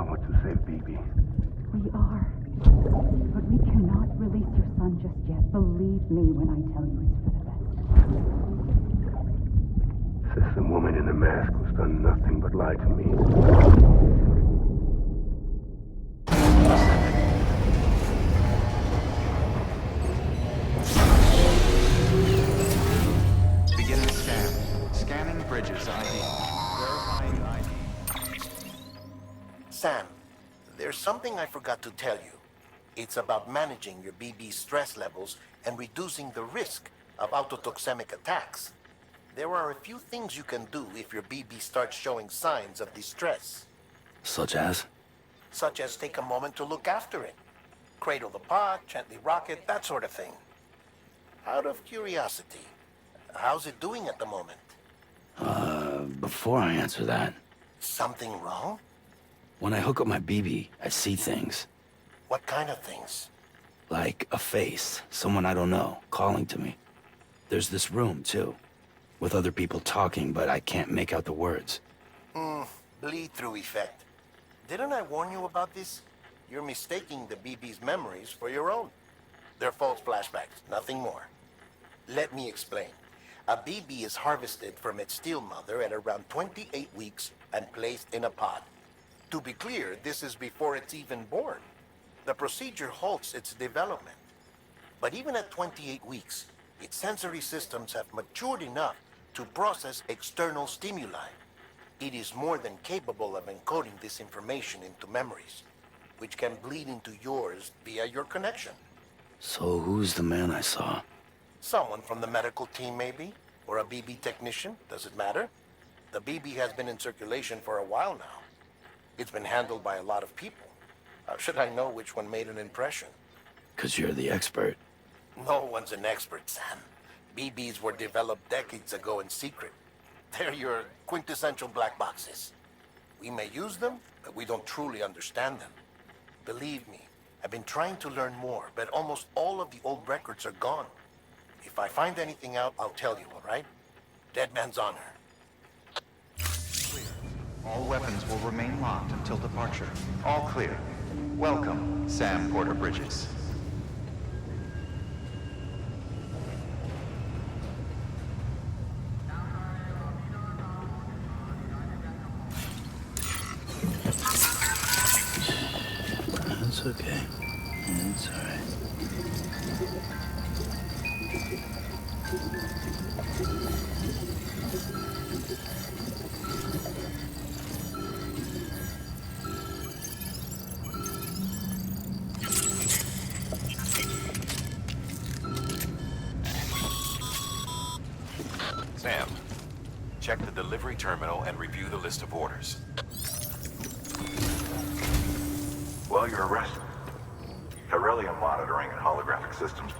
want to save Bibi. We are. But we cannot release your son just yet. Believe me when I tell you it's for the best. Says the woman in the mask who's done nothing but lie to me. Beginning scan. Scanning bridges ID. Verifying ID. Sam, there's something I forgot to tell you. It's about managing your BB stress levels and reducing the risk of autotoxemic attacks. There are a few things you can do if your BB starts showing signs of distress. Such as? Such as take a moment to look after it. Cradle the pot, gently rock it, that sort of thing. Out of curiosity, how's it doing at the moment? Before I answer that, Something wrong? when I hook up my BB, I see things. What kind of things? Like a face, someone I don't know, calling to me. There's this room, too, with other people talking, but I can't make out the words. Bleed-through effect. Didn't I warn you about this? You're mistaking the BB's memories for your own. They're false flashbacks, nothing more. Let me explain. A BB is harvested from its steel mother at around 28 weeks and placed in a pod. To be clear, this is before it's even born. The procedure halts its development. But even at 28 weeks, its sensory systems have matured enough to process external stimuli. It is more than capable of encoding this information into memories, which can bleed into yours via your connection. So who's the man I saw? Someone from the medical team, maybe? Or a BB technician? Does it matter? The BB has been in circulation for a while now. It's been handled by a lot of people. How should I know which one made an impression? 'Cause you're the expert. No one's an expert, Sam. BBs were developed decades ago in secret. They're your quintessential black boxes. We may use them, but we don't truly understand them. Believe me, I've been trying to learn more, but almost all of the old records are gone. If I find anything out, I'll tell you, all right? Dead man's honor. Clear. All weapons will remain locked until departure. All clear. Welcome, Sam Porter Bridges. It's okay. It's alright. Sam, check the delivery terminal and review the list of orders. Well, you're arrested. Beryllium monitoring and holographic systems.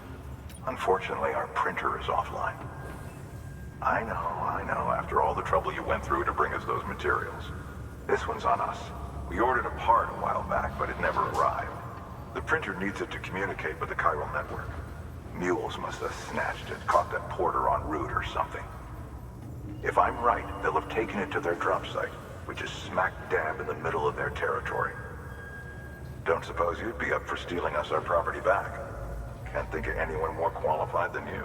Unfortunately, our printer is offline. I know, after all the trouble you went through to bring us those materials. This one's on us. We ordered a part a while back, but it never arrived. The printer needs it to communicate with the chiral network. Mules must have snatched it, caught that porter en route or something. If I'm right, they'll have taken it to their drop site, which is smack dab in the middle of their territory. Don't suppose you'd be up for stealing us our property back? Can't think of anyone more qualified than you.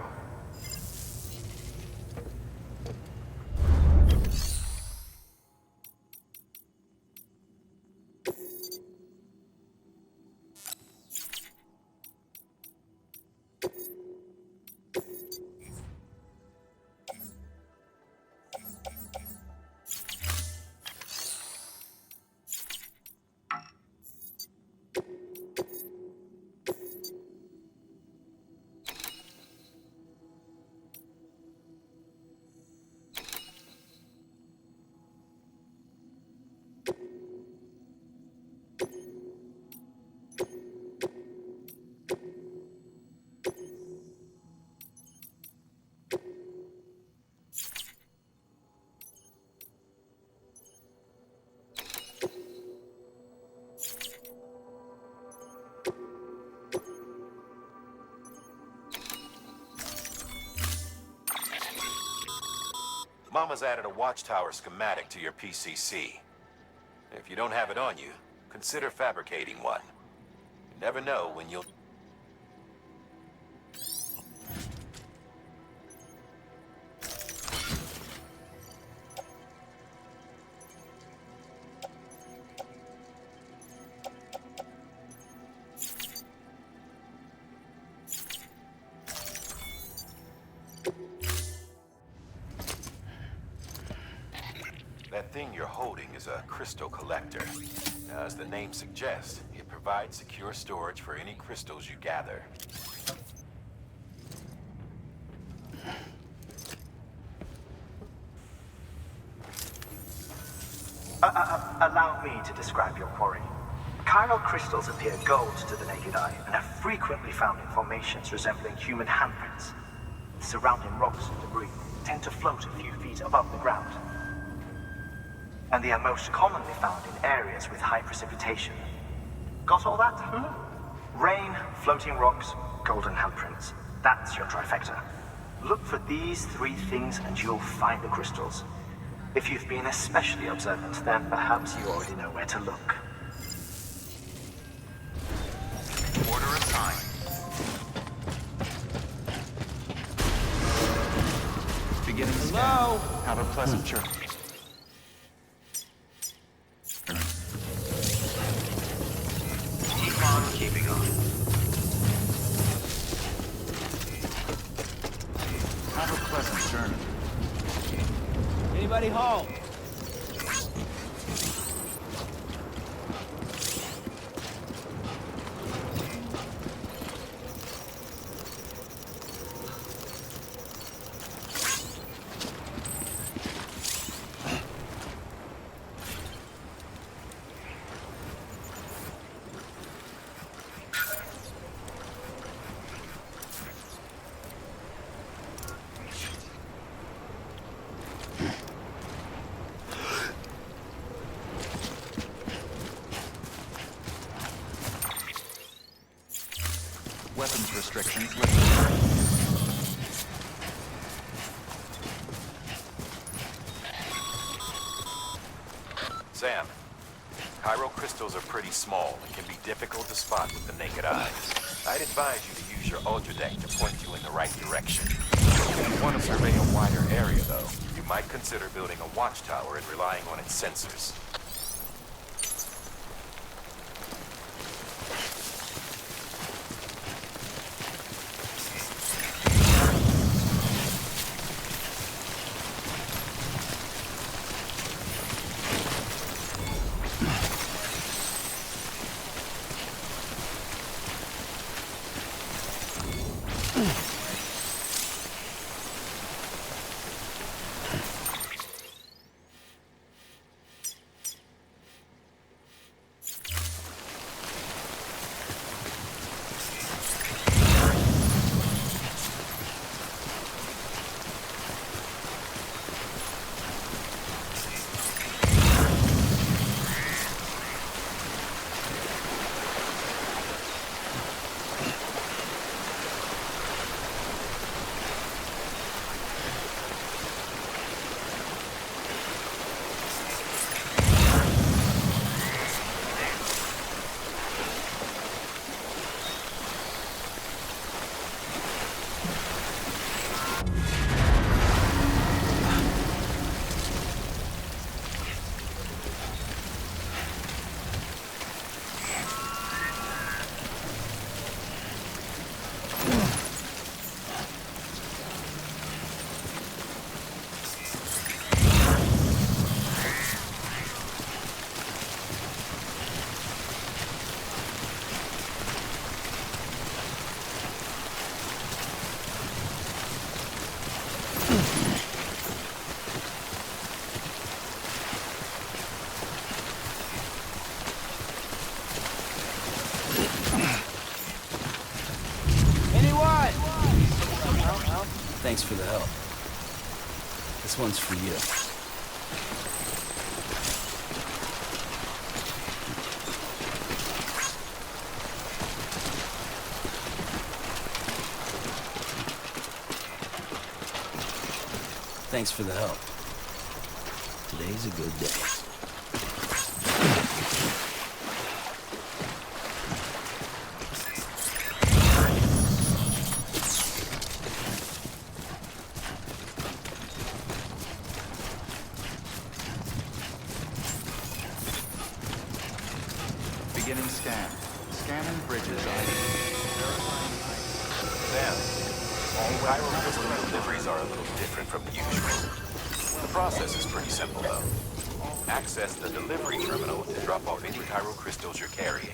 Mama's added a watchtower schematic to your PCC. If you don't have it on you, consider fabricating one. You never know when you'll... That thing you're holding is a crystal collector. Now, as the name suggests, it provides secure storage for any crystals you gather. Allow me to describe your quarry. Chiral crystals appear gold to the naked eye and are frequently found in formations resembling human handprints. Surrounding rocks and debris tend to float a few feet above the ground. And they are most commonly found in areas with high precipitation. Got all that? Rain, floating rocks, golden handprints. That's your trifecta. Look for these three things and you'll find the crystals. If you've been especially observant, then perhaps you already know where to look. Order assigned. Beginning scan. Have a pleasant journey. Keep on keeping on. Have a pleasant journey. Anybody home? Weapons restrictions lifted. Sam, chiral crystals are pretty small and can be difficult to spot with the naked eye. I'd advise you to use your ultradeck to point you in the right direction. If you want to survey a wider area, though, you might consider building a watchtower and relying on its sensors. Thanks for the help. This one's for you. Thanks for the help. Today's a good day. Beginning scan. Scanning bridges ID. Sam, all Chiral crystal deliveries are a little different from usual. The process is pretty simple, though. Access the delivery terminal to drop off any chiral crystals you're carrying.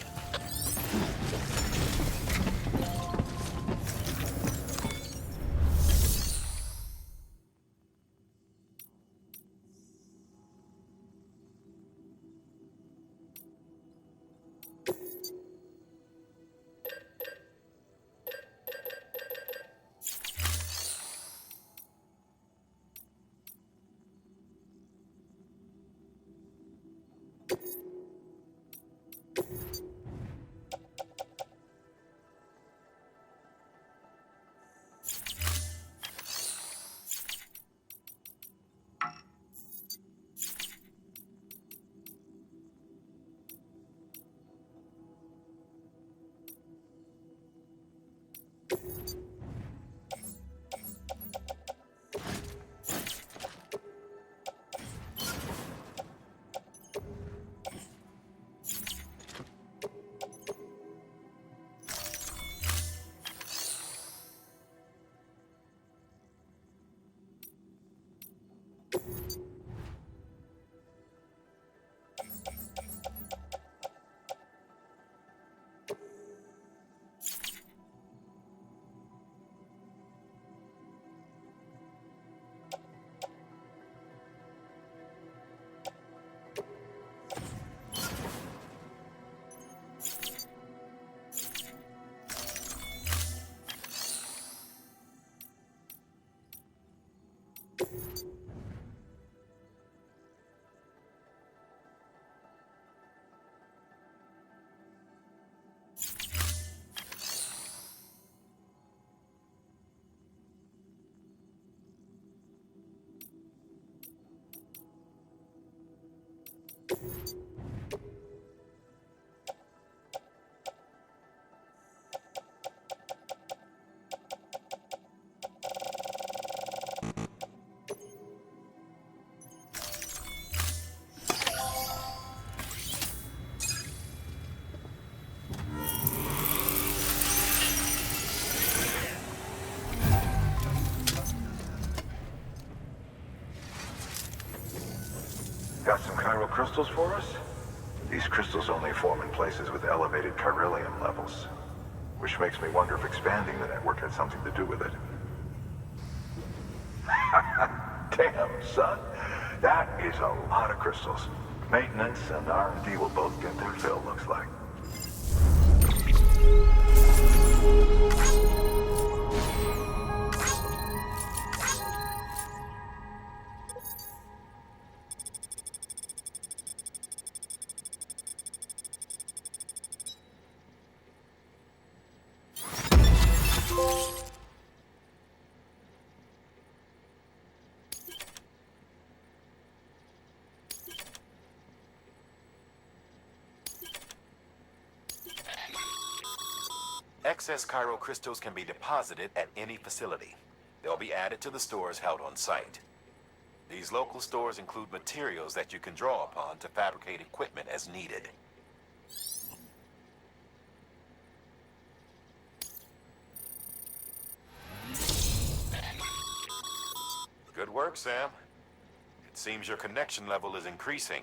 Got some chiral crystals for us? These crystals only form in places with elevated chiralium levels, which makes me wonder if expanding the network had something to do with it. Damn, son. That is a lot of crystals. Maintenance and R&D will both get their fill, looks like. Excess chiral crystals can be deposited at any facility. They'll be added to the stores held on site. These local stores include materials that you can draw upon to fabricate equipment as needed. Good work, Sam. It seems your connection level is increasing.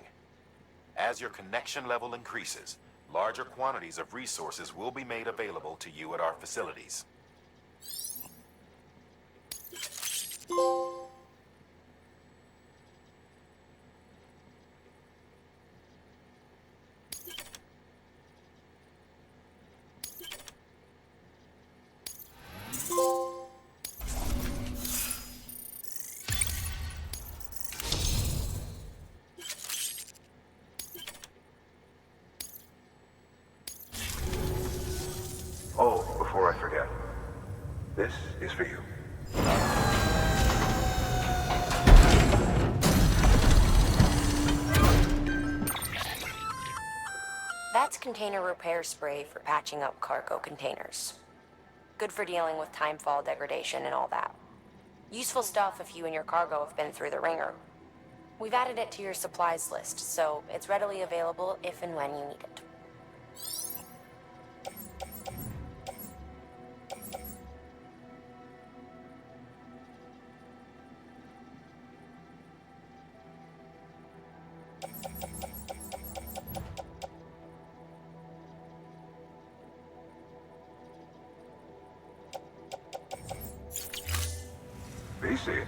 As your connection level increases, larger quantities of resources will be made available to you at our facilities. Oh, before I forget, this is for you. That's container repair spray for patching up cargo containers. Good for dealing with timefall degradation and all that. Useful stuff if you and your cargo have been through the ringer. We've added it to your supplies list, so it's readily available if and when you need it. see it.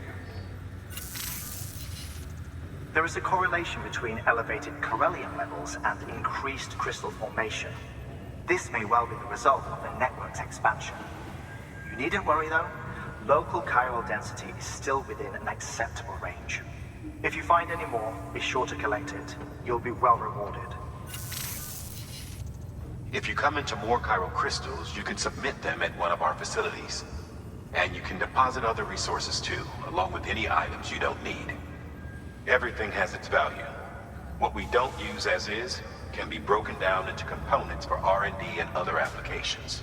There is a correlation between elevated Corellium levels and increased crystal formation. This may well be the result of the network's expansion. You needn't worry though. Local chiral density is still within an acceptable range. If you find any more, be sure to collect it. You'll be well rewarded. If you come into more chiral crystals, you can submit them at one of our facilities. And you can deposit other resources too, along with any items you don't need. Everything has its value. What we don't use as is can be broken down into components for R&D and other applications.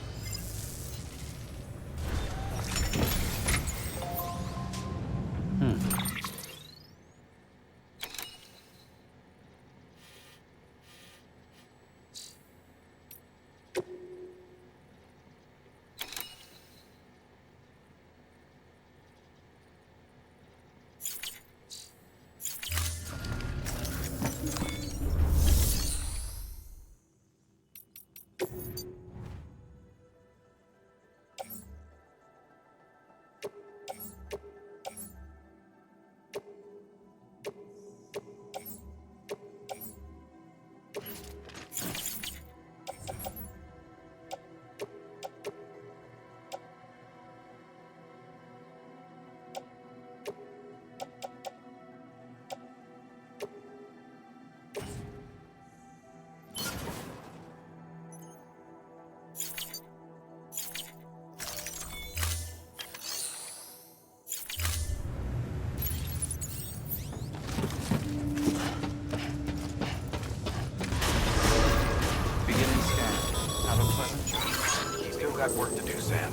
Got work to do, Sam.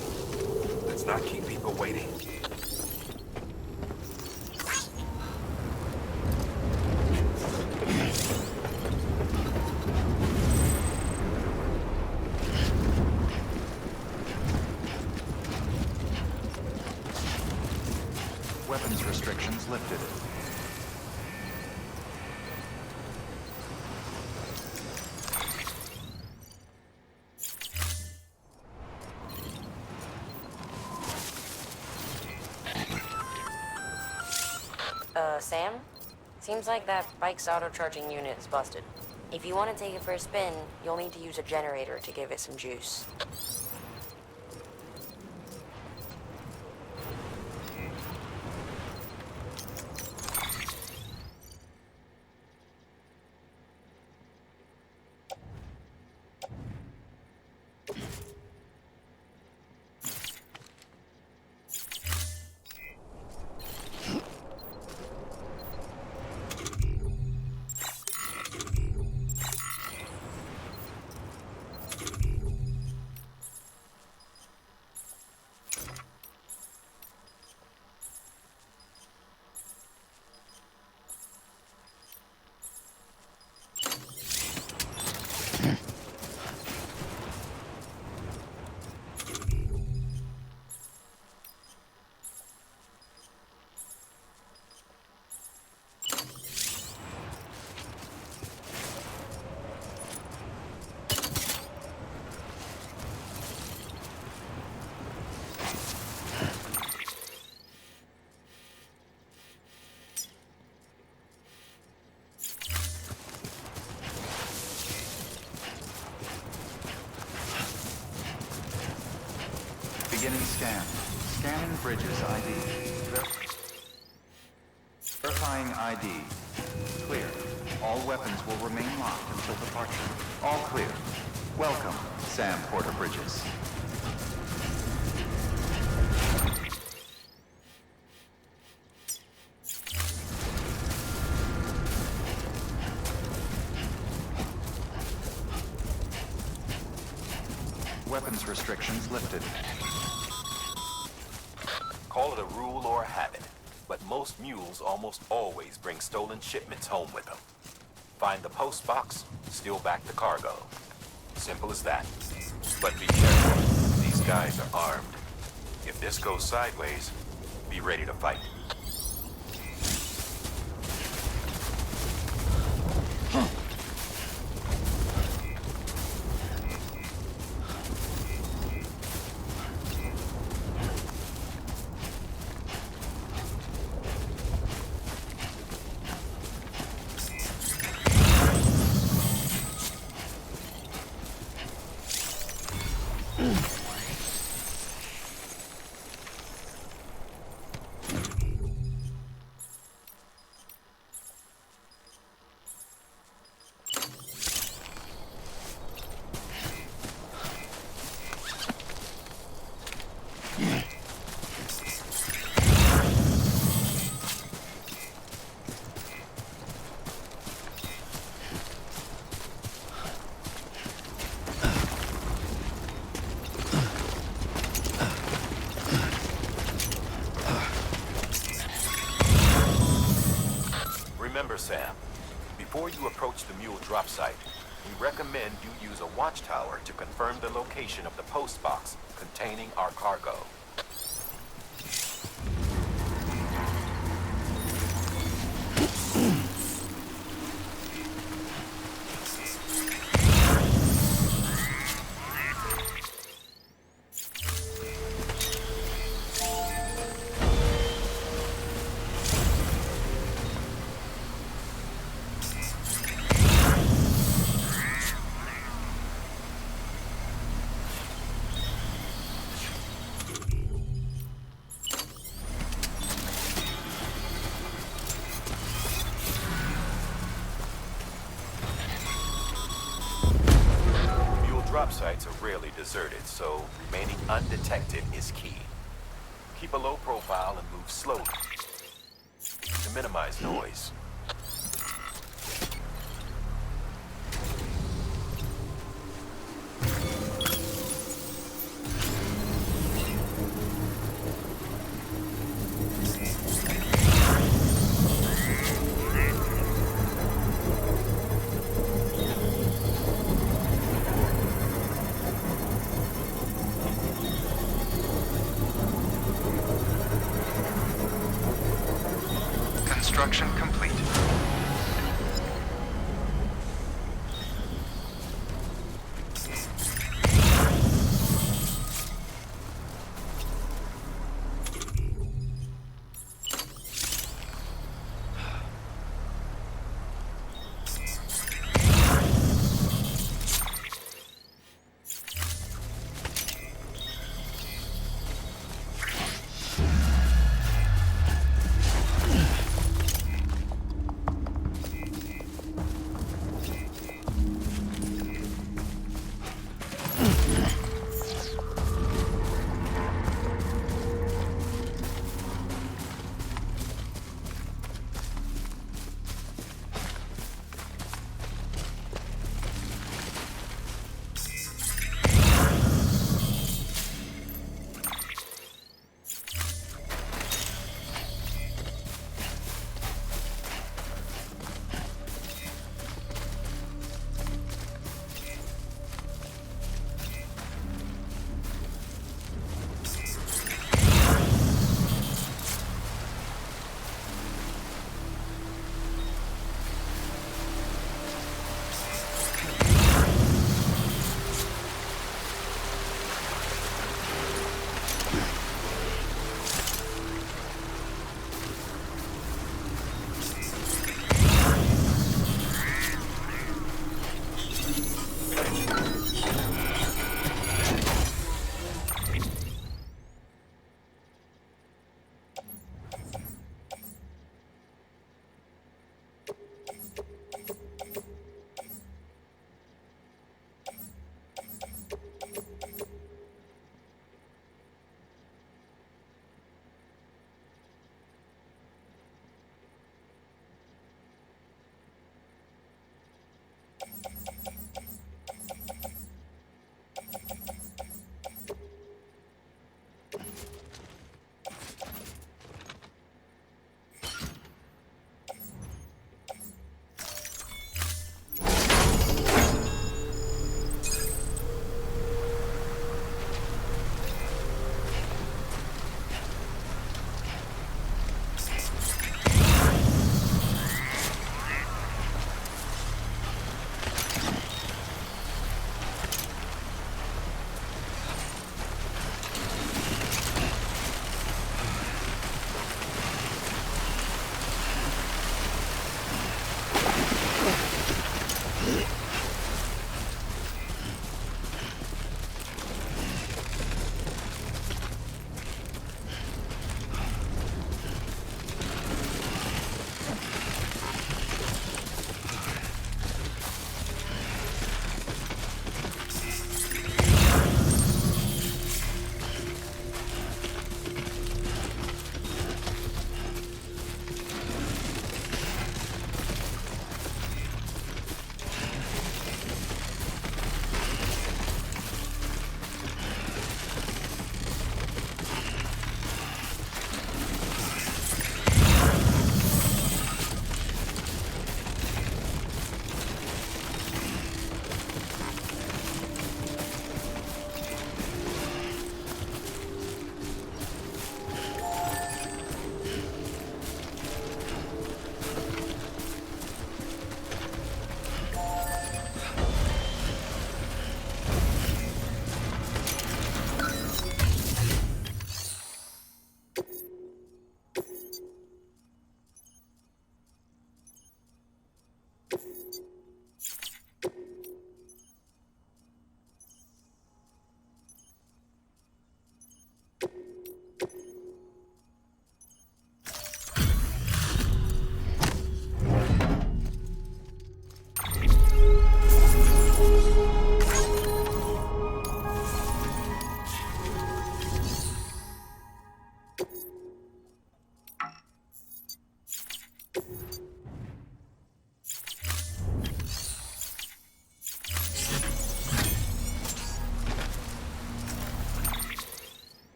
Let's not keep people waiting. Weapons restrictions lifted. Sam? Seems like that bike's auto-charging unit is busted. If you want to take it for a spin, you'll need to use a generator to give it some juice. Beginning scan. Scanning Bridges ID. Verifying ID. Clear. All weapons will remain locked until departure. All clear. Welcome, Sam Porter Bridges. Weapons restrictions lifted. Call it a rule or a habit, but most mules almost always bring stolen shipments home with them. Find the post box, steal back the cargo. Simple as that. But be careful. These guys are armed. If this goes sideways, be ready to fight. Remember, Sam, before you approach the mule drop site, we recommend you use a watchtower to confirm the location of the post box containing our cargo. Drop sites are rarely deserted, so remaining undetected is key. Keep a low profile and move slowly to minimize noise. Construction complete.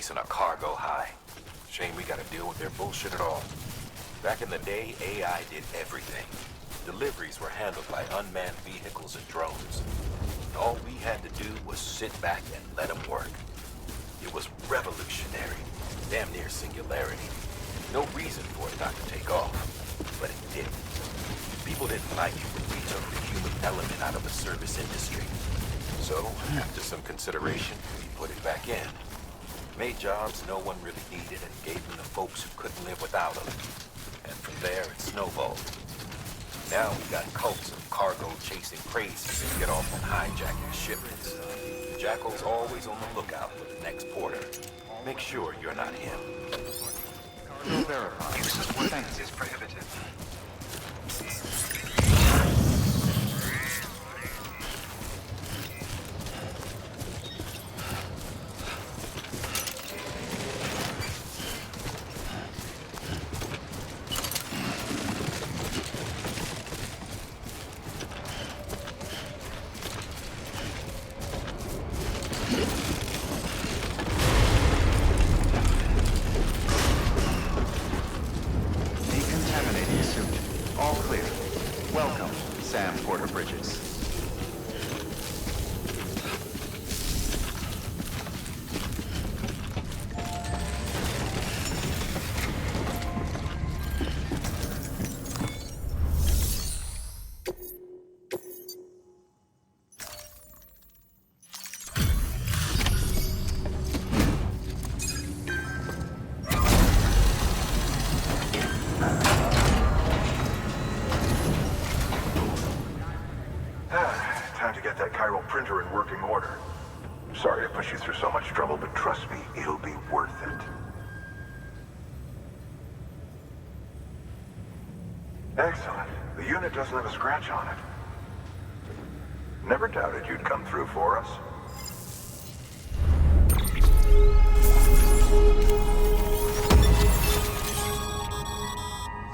chasing a cargo high. Shame we gotta deal with their bullshit at all. Back in the day, AI did everything. Deliveries were handled by unmanned vehicles and drones. All we had to do was sit back and let them work. It was revolutionary, damn near singularity. No reason for it not to take off, but it did. People didn't like it when we took the human element out of the service industry. So, after some consideration, we put it back in. Made jobs no one really needed and gave them to folks who couldn't live without them. And from there, it snowballed. Now we got cults of cargo chasing crazies that get off on hijacking shipments. Jackal's always on the lookout for the next porter. Make sure you're not him. Cargo verified. Use of weapons is prohibited. Decontaminating suit. All clear. Welcome, Sam Porter Bridges. Time to get that chiral printer in working order. Sorry to push you through so much trouble, but trust me, it'll be worth it. Excellent. The unit doesn't have a scratch on it. Never doubted you'd come through for us.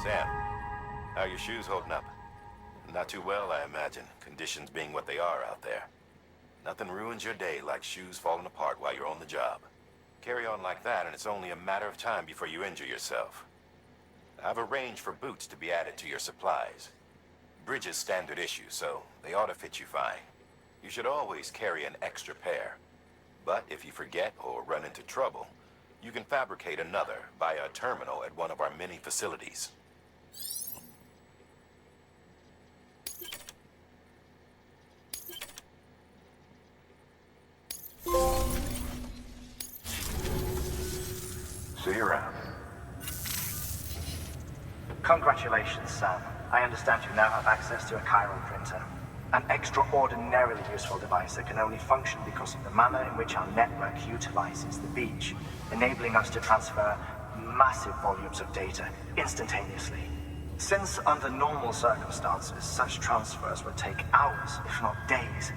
Sam, how are your shoes holding up? Not too well, I imagine, conditions being what they are out there. Nothing ruins your day like shoes falling apart while you're on the job. Carry on like that and it's only a matter of time before you injure yourself. I've arranged for boots to be added to your supplies. Bridges standard issue, so they ought to fit you fine. You should always carry an extra pair. But if you forget or run into trouble, you can fabricate another via a terminal at one of our many facilities. See you around. Congratulations, Sam. I understand you now have access to a chiral printer. An extraordinarily useful device that can only function because of the manner in which our network utilizes the beach, enabling us to transfer massive volumes of data instantaneously. Since under normal circumstances, such transfers would take hours, if not days,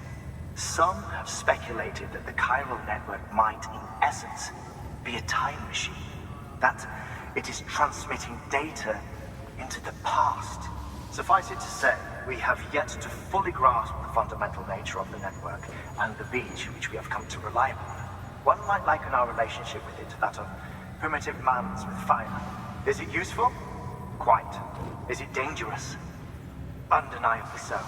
some have speculated that the chiral network might, in essence, be a time machine. That it is transmitting data into the past. Suffice it to say, we have yet to fully grasp the fundamental nature of the network and the beach which we have come to rely upon. One might liken our relationship with it to that of primitive man's with fire. Is it useful? Quite. Is it dangerous? Undeniably so.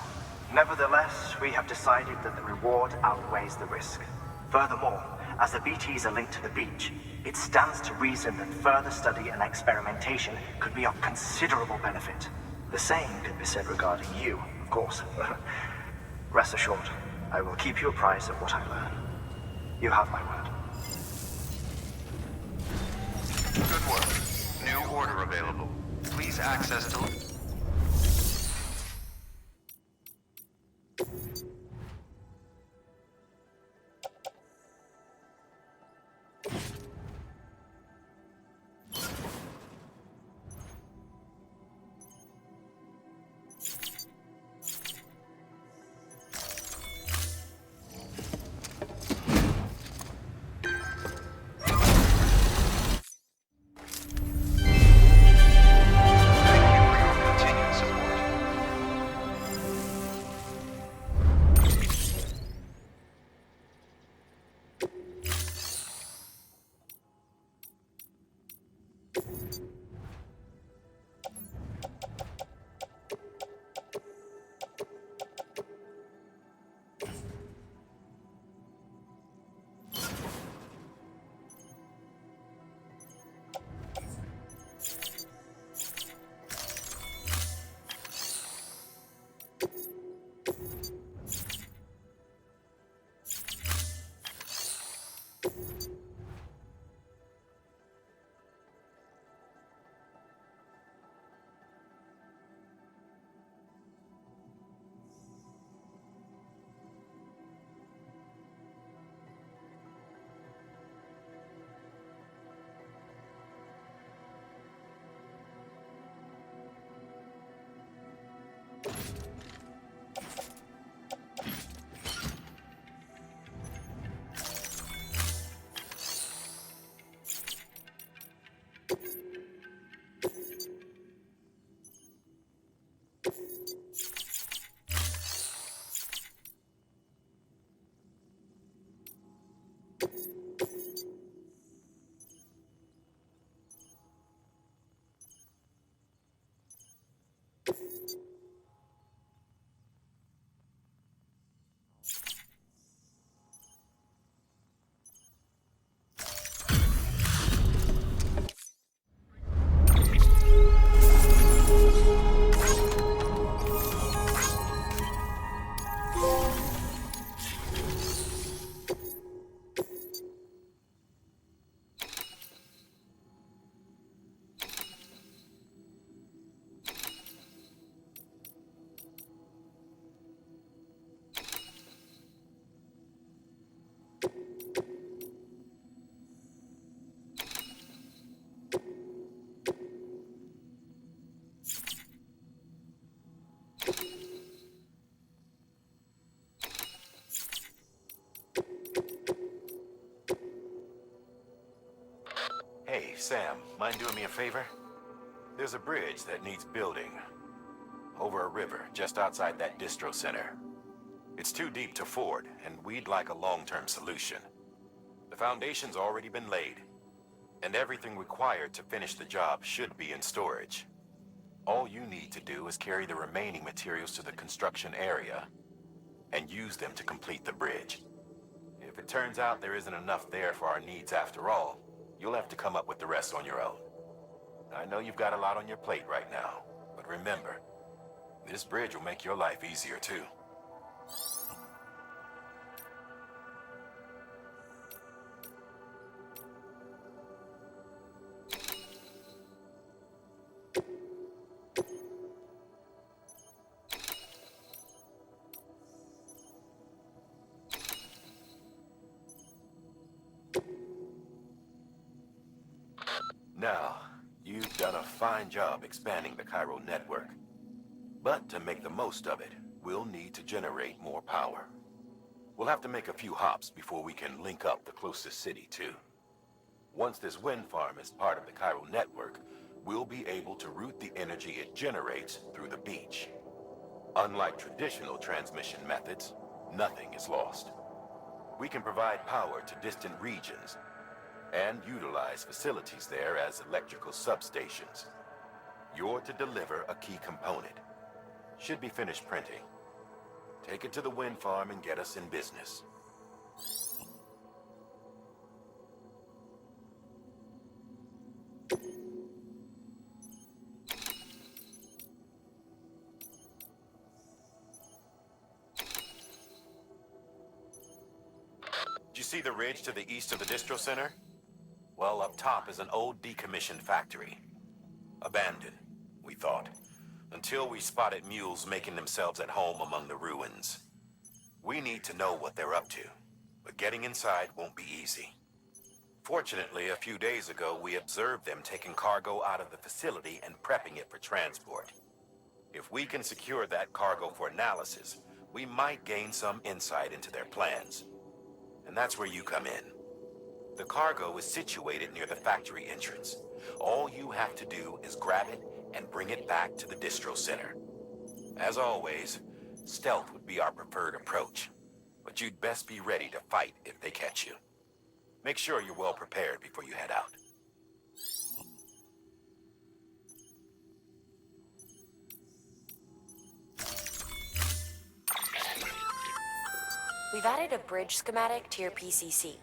Nevertheless, we have decided that the reward outweighs the risk. Furthermore, as the BTs are linked to the beach, it stands to reason that further study and experimentation could be of considerable benefit. The same could be said regarding you, of course. Rest assured, I will keep you apprised of what I learn. You have my word. Good work. New order available. Please access to... Sam, mind doing me a favor? There's a bridge that needs building. Over a river, just outside that distro center. It's too deep to ford, and we'd like a long-term solution. The foundation's already been laid, and everything required to finish the job should be in storage. All you need to do is carry the remaining materials to the construction area, and use them to complete the bridge. If it turns out there isn't enough there for our needs after all, you'll have to come up with the rest on your own. I know you've got a lot on your plate right now, but remember, this bridge will make your life easier too. Now, you've done a fine job expanding the Cairo network. But to make the most of it, we'll need to generate more power. We'll have to make a few hops before we can link up the closest city, too. Once this wind farm is part of the Cairo network, we'll be able to route the energy it generates through the beach. Unlike traditional transmission methods, nothing is lost. We can provide power to distant regions and utilize facilities there as electrical substations. You're to deliver a key component. Should be finished printing. Take it to the wind farm and get us in business. Did you see the ridge to the east of the distro center? Well, up top is an old decommissioned factory. Abandoned, we thought, until we spotted mules making themselves at home among the ruins. We need to know what they're up to, but getting inside won't be easy. Fortunately, a few days ago, we observed them taking cargo out of the facility and prepping it for transport. If we can secure that cargo for analysis, we might gain some insight into their plans. And that's where you come in. The cargo is situated near the factory entrance. All you have to do is grab it and bring it back to the distro center. As always, stealth would be our preferred approach, but you'd best be ready to fight if they catch you. Make sure you're well prepared before you head out. We've added a bridge schematic to your PCC.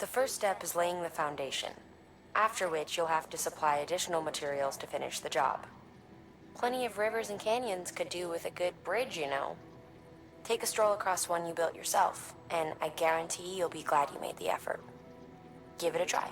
The first step is laying the foundation, after which you'll have to supply additional materials to finish the job. Plenty of rivers and canyons could do with a good bridge, you know. Take a stroll across one you built yourself, and I guarantee you'll be glad you made the effort. Give it a try.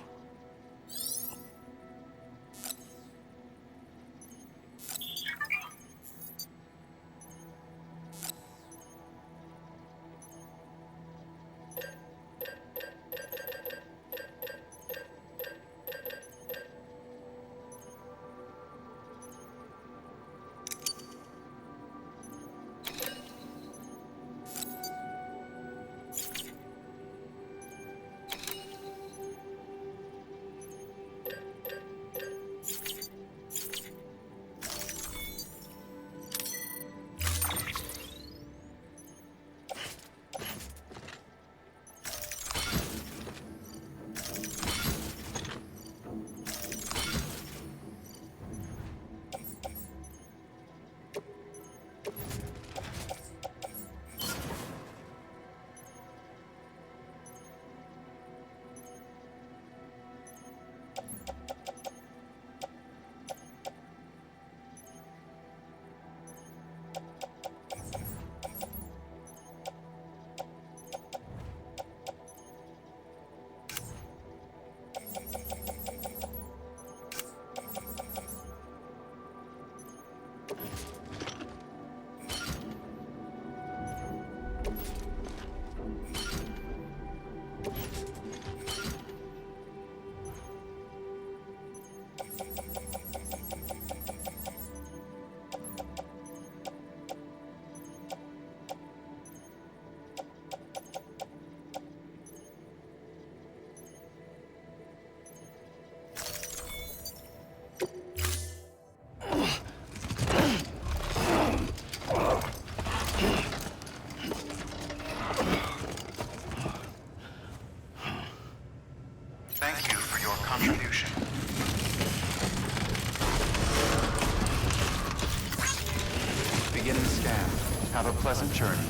returning.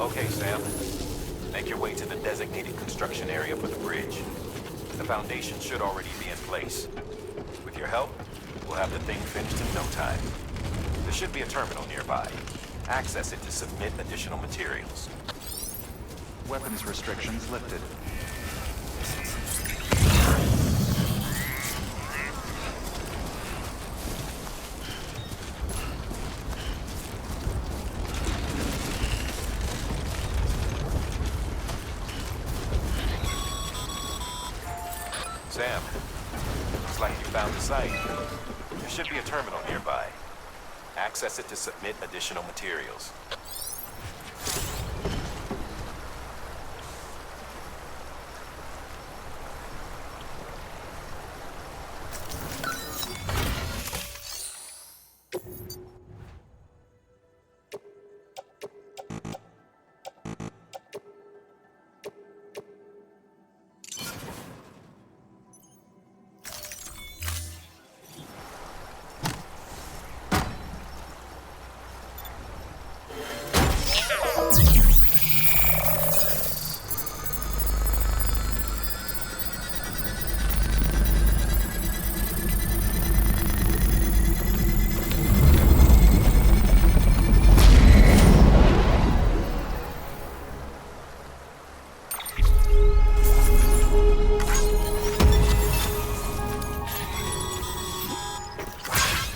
Okay, Sam. Make your way to the designated construction area for the bridge. The foundation should already be in place. With your help, we'll have the thing finished in no time. There should be a terminal nearby. Access it to submit additional materials. Weapons restrictions lifted. Sam, looks like you found the site. There should be a terminal nearby. Access it to submit additional materials.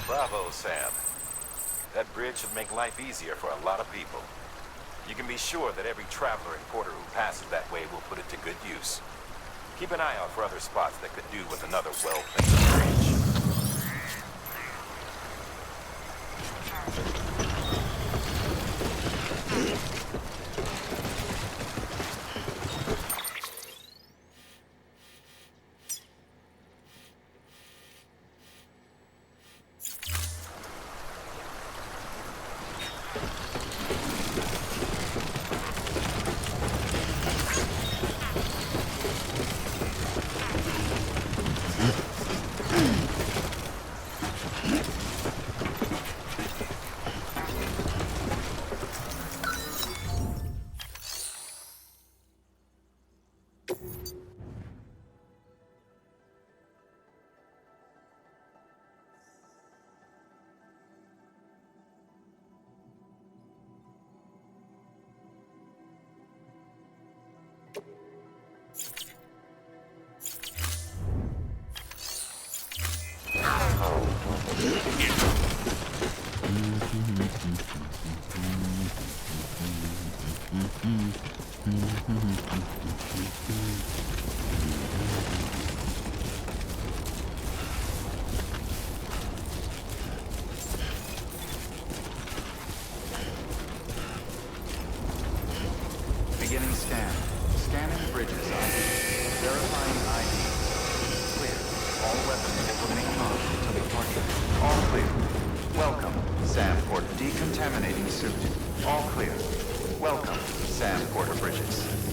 Bravo, Sam. That bridge should make life easier for a lot of people. You can be sure that every traveler and porter who passes that way will put it to good use. Keep an eye out for other spots that could do with another well-placed bridge. Beginning scan. Scanning bridges ID. Verifying ID. Clear. All weapons will remain on until departure. All clear. Welcome, Sam Porter. Decontaminating suit. All clear. Welcome, Sam Porter Bridges.